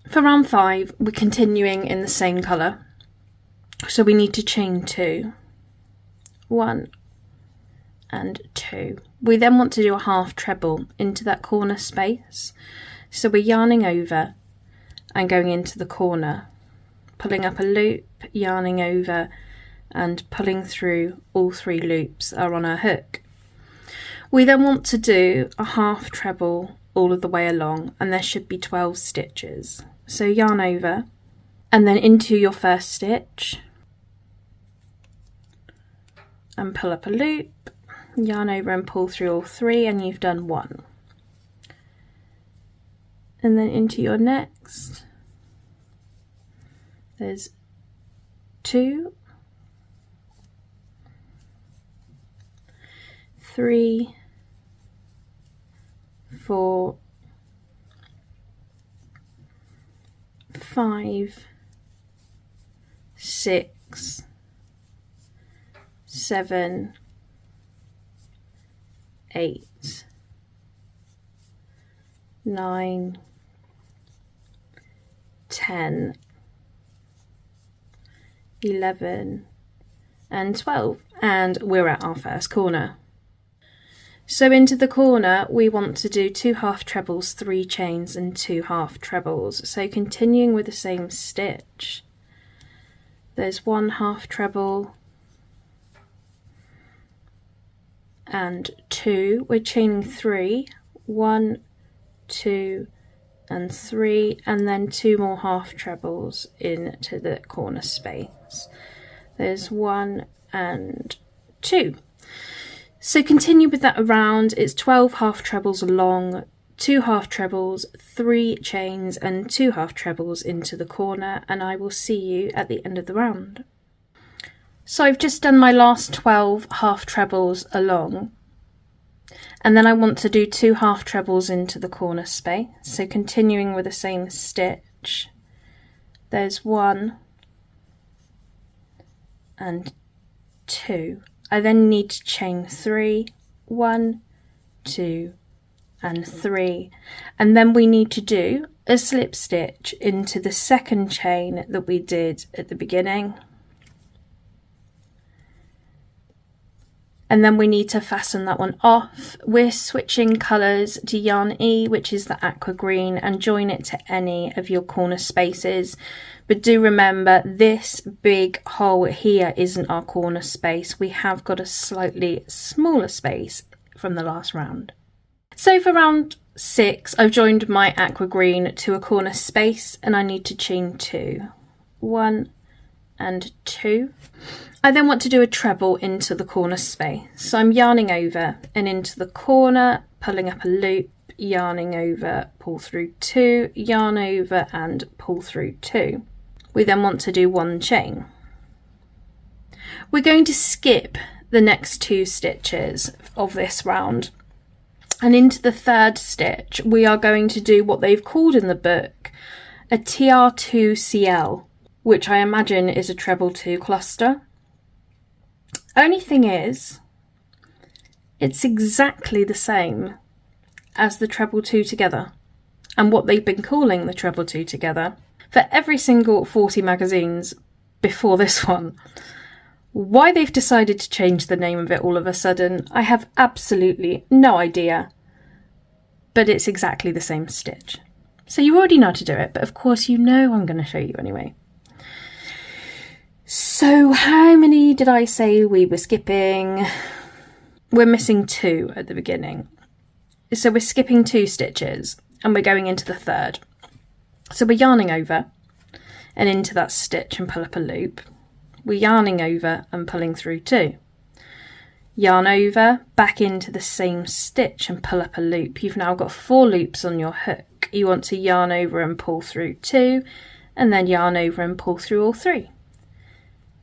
For round 5, we're continuing in the same colour, so we need to chain 2, 1 and 2. We then want to do a half treble into that corner space, so we're yarning over and going into the corner, pulling up a loop, yarning over and pulling through all 3 loops that are on our hook. We then want to do a half treble all of the way along, and there should be 12 stitches. So yarn over and then into your first stitch and pull up a loop, yarn over and pull through all 3, and you've done 1. And then into your next, there's 2, 3, 4, 5, 6, 7, 8, 9, 10, 11 and 12, and we're at our first corner. So into the corner we want to do 2 half trebles, 3 chains and 2 half trebles. So continuing with the same stitch, there's 1 half treble and 2, we're chaining 3, 1, 2 and 3, and then 2 more half trebles into the corner space. There's 1 and 2. So continue with that around. It's 12 half trebles along, 2 half trebles, 3 chains and 2 half trebles into the corner, and I will see you at the end of the round. So I've just done my last 12 half trebles along, and then I want to do 2 half trebles into the corner space. So continuing with the same stitch, there's 1 and 2. I then need to chain 3, 1, 2 and 3, and then we need to do a slip stitch into the second chain that we did at the beginning, and then we need to fasten that one off. We're switching colours to yarn E, which is the aqua green, and join it to any of your corner spaces. But do remember, this big hole here isn't our corner space. We have got a slightly smaller space from the last round. So for round 6, I've joined my aqua green to a corner space, and I need to chain 2, 1 and 2. I then want to do a treble into the corner space. So I'm yarning over and into the corner, pulling up a loop, yarning over, pull through 2, yarn over and pull through 2. We then want to do 1 chain. We're going to skip the next 2 stitches of this round, and into the 3rd stitch we are going to do what they've called in the book a TR2CL, which I imagine is a treble 2 cluster. Only thing is, it's exactly the same as the treble 2 together and what they've been calling the treble 2 together for every single 40 magazines before this one. Why they've decided to change the name of it all of a sudden, I have absolutely no idea, but it's exactly the same stitch. So you already know how to do it, but of course you know I'm going to show you anyway. So how many did I say we were skipping? We're missing 2 at the beginning. So we're skipping 2 stitches and we're going into the 3rd. So we're yarning over and into that stitch and pull up a loop. We're yarning over and pulling through 2. Yarn over, back into the same stitch and pull up a loop. You've now got 4 loops on your hook. You want to yarn over and pull through 2, and then yarn over and pull through all 3.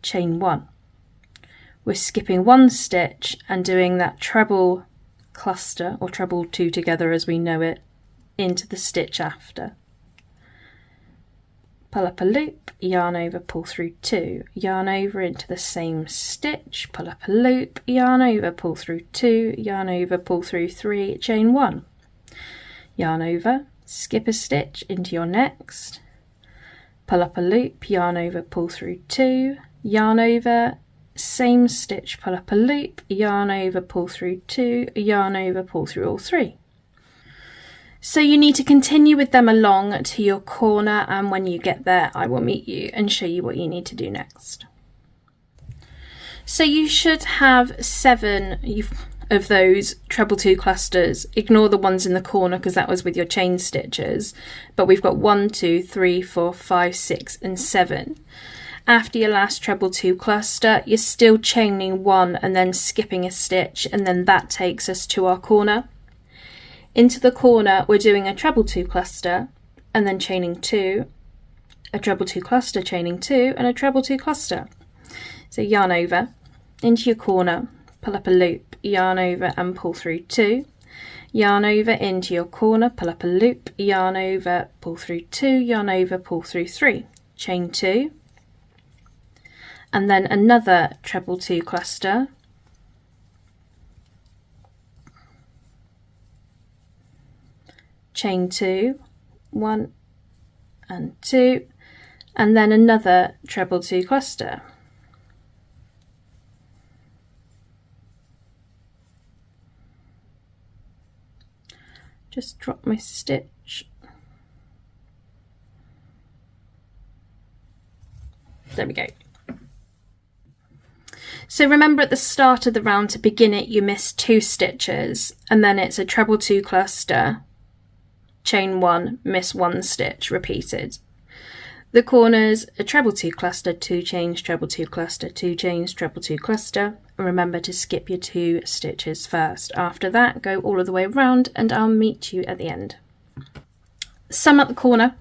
Chain 1. We're skipping 1 stitch and doing that treble cluster, or treble 2 together as we know it, into the stitch after. Pull up a loop, yarn over, pull through 2, yarn over into the same stitch, pull up a loop, yarn over, pull through 2, yarn over, pull through 3, chain 1. Yarn over, skip a stitch into your next, pull up a loop, yarn over, pull through 2, yarn over, same stitch, pull up a loop, yarn over, pull through 2, yarn over, pull through all 3. So you need to continue with them along to your corner, and when you get there I will meet you and show you what you need to do next. So you should have 7 of those treble 2 clusters. Ignore the ones in the corner because that was with your chain stitches, but we've got 1, 2, 3, 4, 5, 6 and 7. After your last treble 2 cluster, you're still chaining 1 and then skipping a stitch, and then that takes us to our corner. Into the corner we're doing a treble 2 cluster and then chaining 2, a treble 2 cluster, chaining 2 and a treble 2 cluster. So yarn over, into your corner, pull up a loop, yarn over and pull through 2, yarn over into your corner, pull up a loop, yarn over, pull through 2, yarn over, pull through 3, chain 2, and then another treble 2 cluster, chain 2, 1 and 2, and then another treble 2 cluster. Just drop my stitch. There we go. So remember at the start of the round, to begin it, you miss 2 stitches, and then it's a treble 2 cluster, chain 1, miss 1 stitch, repeated. The corners, a treble 2 cluster, 2 chains, treble 2 cluster, 2 chains, treble 2 cluster. And remember to skip your 2 stitches first. After that, go all of the way around and I'll meet you at the end. Sum at the corner,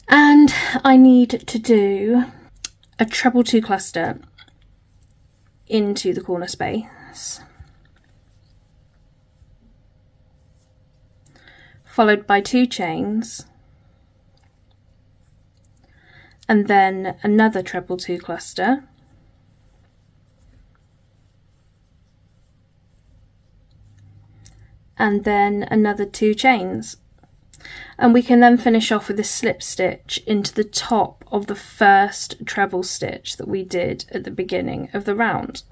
and I need to do a treble 2 cluster into the corner space, followed by 2 chains, and then another treble 2 cluster, and then another 2 chains, and we can then finish off with a slip stitch into the top of the first treble stitch that we did at the beginning of the round.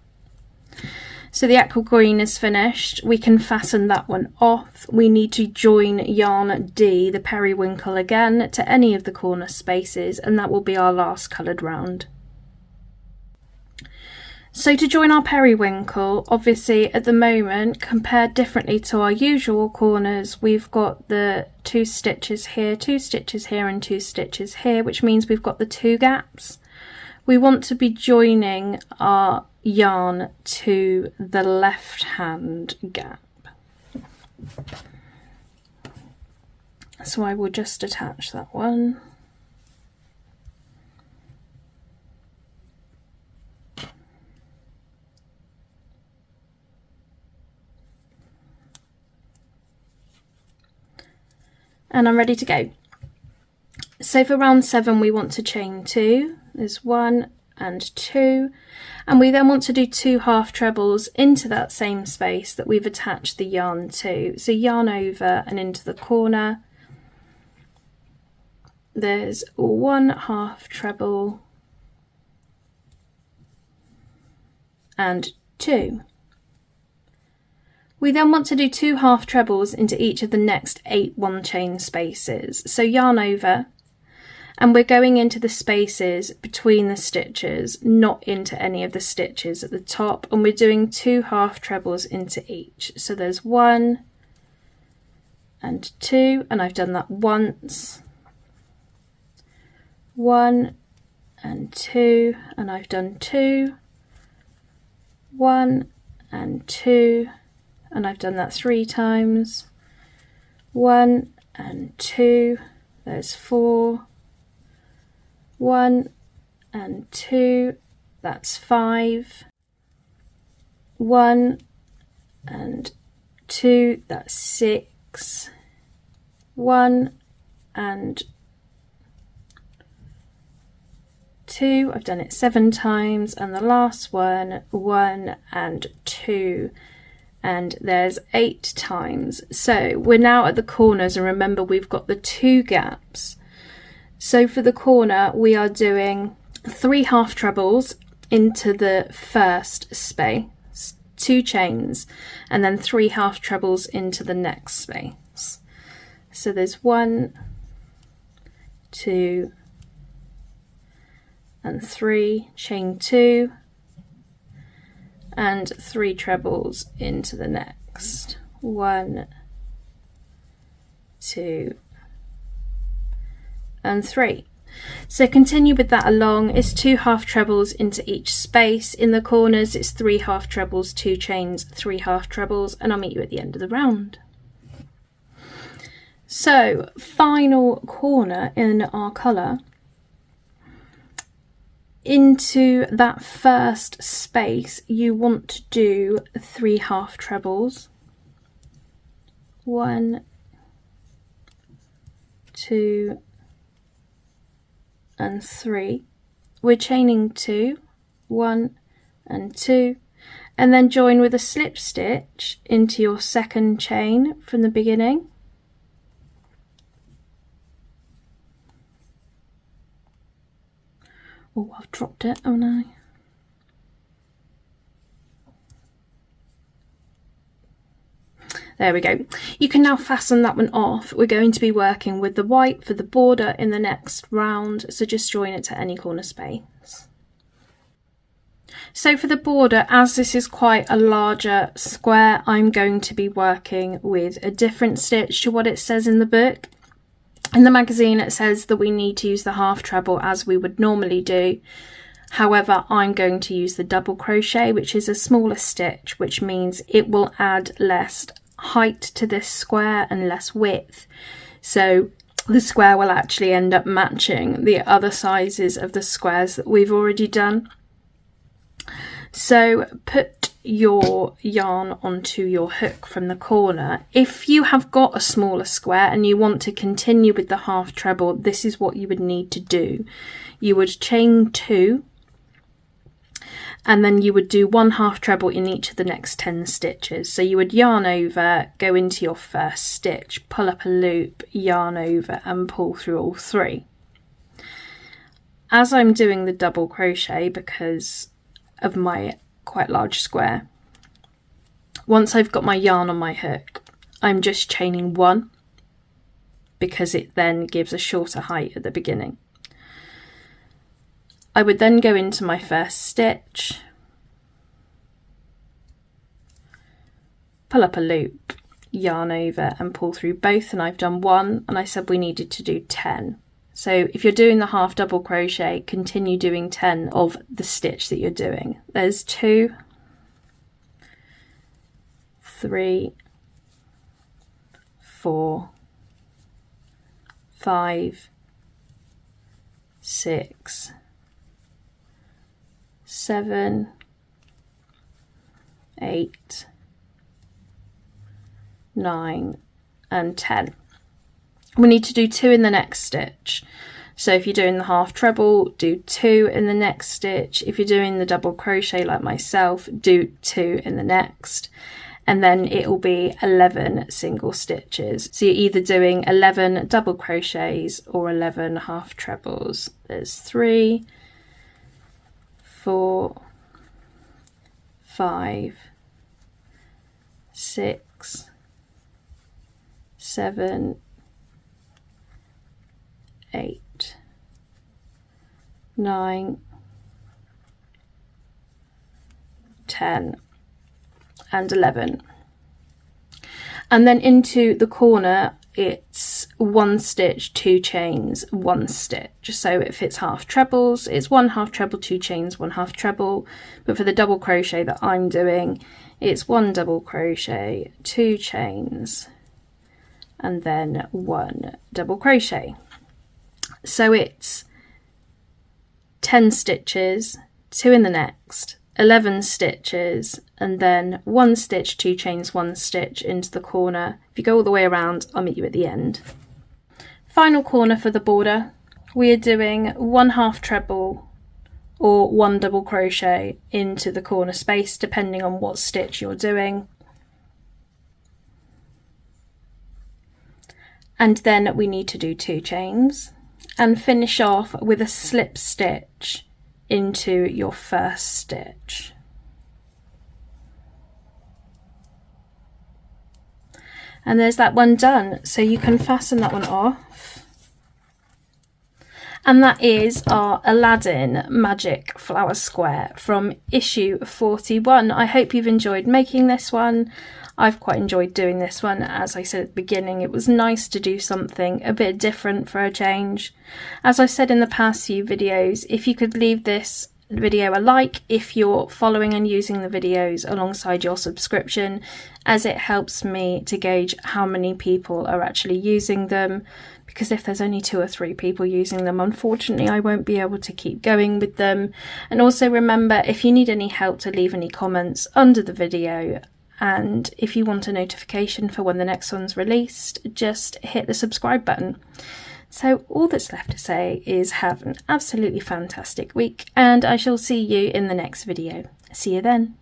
So the aqua green is finished. We can fasten that one off. We need to join yarn D, the periwinkle, again to any of the corner spaces, and that will be our last coloured round. So to join our periwinkle, obviously at the moment, compared differently to our usual corners, we've got the 2 stitches here, 2 stitches here and 2 stitches here, which means we've got the 2 gaps. We want to be joining our yarn to the left hand gap. So I will just attach that one. And I'm ready to go. So for round 7 we want to chain 2. There's 1 and 2, and we then want to do 2 half trebles into that same space that we've attached the yarn to. So yarn over and into the corner. There's 1 half treble and 2. We then want to do 2 half trebles into each of the next 8 one chain spaces. So yarn over, and we're going into the spaces between the stitches, not into any of the stitches at the top, and we're doing 2 half trebles into each. So there's 1 and 2, and I've done that once, 1 and 2, and I've done 2, 1 and 2, and I've done that 3 times, 1 and 2, there's 4, 1 and 2, that's 5, 1 and 2, that's 6, 1 and 2, I've done it 7 times, and the last one, 1 and 2, and there's 8 times. So we're now at the corners, and remember we've got the 2 gaps. So for the corner, we are doing 3 half trebles into the first space, 2 chains, and then 3 half trebles into the next space. So there's 1, 2, and 3, chain 2, and 3 trebles into the next. 1, 2, and 3. So continue with that along. It's 2 half trebles into each space. In the corners, it's 3 half trebles, 2 chains, 3 half trebles, and I'll meet you at the end of the round. So final corner in our colour. Into that first space, you want to do 3 half trebles. 1, 2, and 3. We're chaining 2, 1 and 2, and then join with a slip stitch into your second chain from the beginning. Oh, I've dropped it, haven't I? There we go. You can now fasten that one off. We're going to be working with the white for the border in the next round, so just join it to any corner space. So for the border, as this is quite a larger square, I'm going to be working with a different stitch to what it says in the book. In the magazine, it says that we need to use the half treble as we would normally do. However, I'm going to use the double crochet, which is a smaller stitch, which means it will add less height to this square and less width. So the square will actually end up matching the other sizes of the squares that we've already done. So put your yarn onto your hook from the corner. If you have got a smaller square and you want to continue with the half treble, this is what you would need to do. You would chain 2, and then you would do 1 half treble in each of the next 10 stitches. So you would yarn over, go into your first stitch, pull up a loop, yarn over and pull through all 3. As I'm doing the double crochet, because of my quite large square, once I've got my yarn on my hook, I'm just chaining 1 because it then gives a shorter height at the beginning. I would then go into my first stitch, pull up a loop, yarn over and pull through both, and I've done 1, and I said we needed to do 10. So if you're doing the half double crochet, continue doing 10 of the stitch that you're doing. There's 2, 3, 4, 5, 6, 7, 8, 9 and 10. We need to do 2 in the next stitch. So if you're doing the half treble, do 2 in the next stitch. If you're doing the double crochet like myself, do 2 in the next, and then it will be 11 single stitches. So you're either doing 11 double crochets or 11 half trebles. There's 3, 4, 5, 6, 7, 8, 9, 10 and 11. And then into the corner it's 1 stitch, 2 chains, 1 stitch. So if it's half trebles, it's 1 half treble, 2 chains, 1 half treble. But for the double crochet that I'm doing, it's 1 double crochet, 2 chains, and then 1 double crochet. So it's 10 stitches, 2 in the next, 11 stitches, and then 1 stitch, 2 chains, 1 stitch into the corner. If you go all the way around, I'll meet you at the end. Final corner for the border, we are doing 1 half treble or 1 double crochet into the corner space, depending on what stitch you're doing. And then we need to do 2 chains, and finish off with a slip stitch into your first stitch. And there's that one done, so you can fasten that one off. And that is our Aladdin Magic Flower Square from issue 41. I hope you've enjoyed making this one. I've quite enjoyed doing this one. As I said at the beginning, it was nice to do something a bit different for a change. As I've said in the past few videos, if you could leave this video a like if you're following and using the videos alongside your subscription, as it helps me to gauge how many people are actually using them, because if there's only 2 or 3 people using them, unfortunately I won't be able to keep going with them. And also remember, if you need any help, to leave any comments under the video, and if you want a notification for when the next one's released, just hit the subscribe button. So all that's left to say is have an absolutely fantastic week, and I shall see you in the next video. See you then.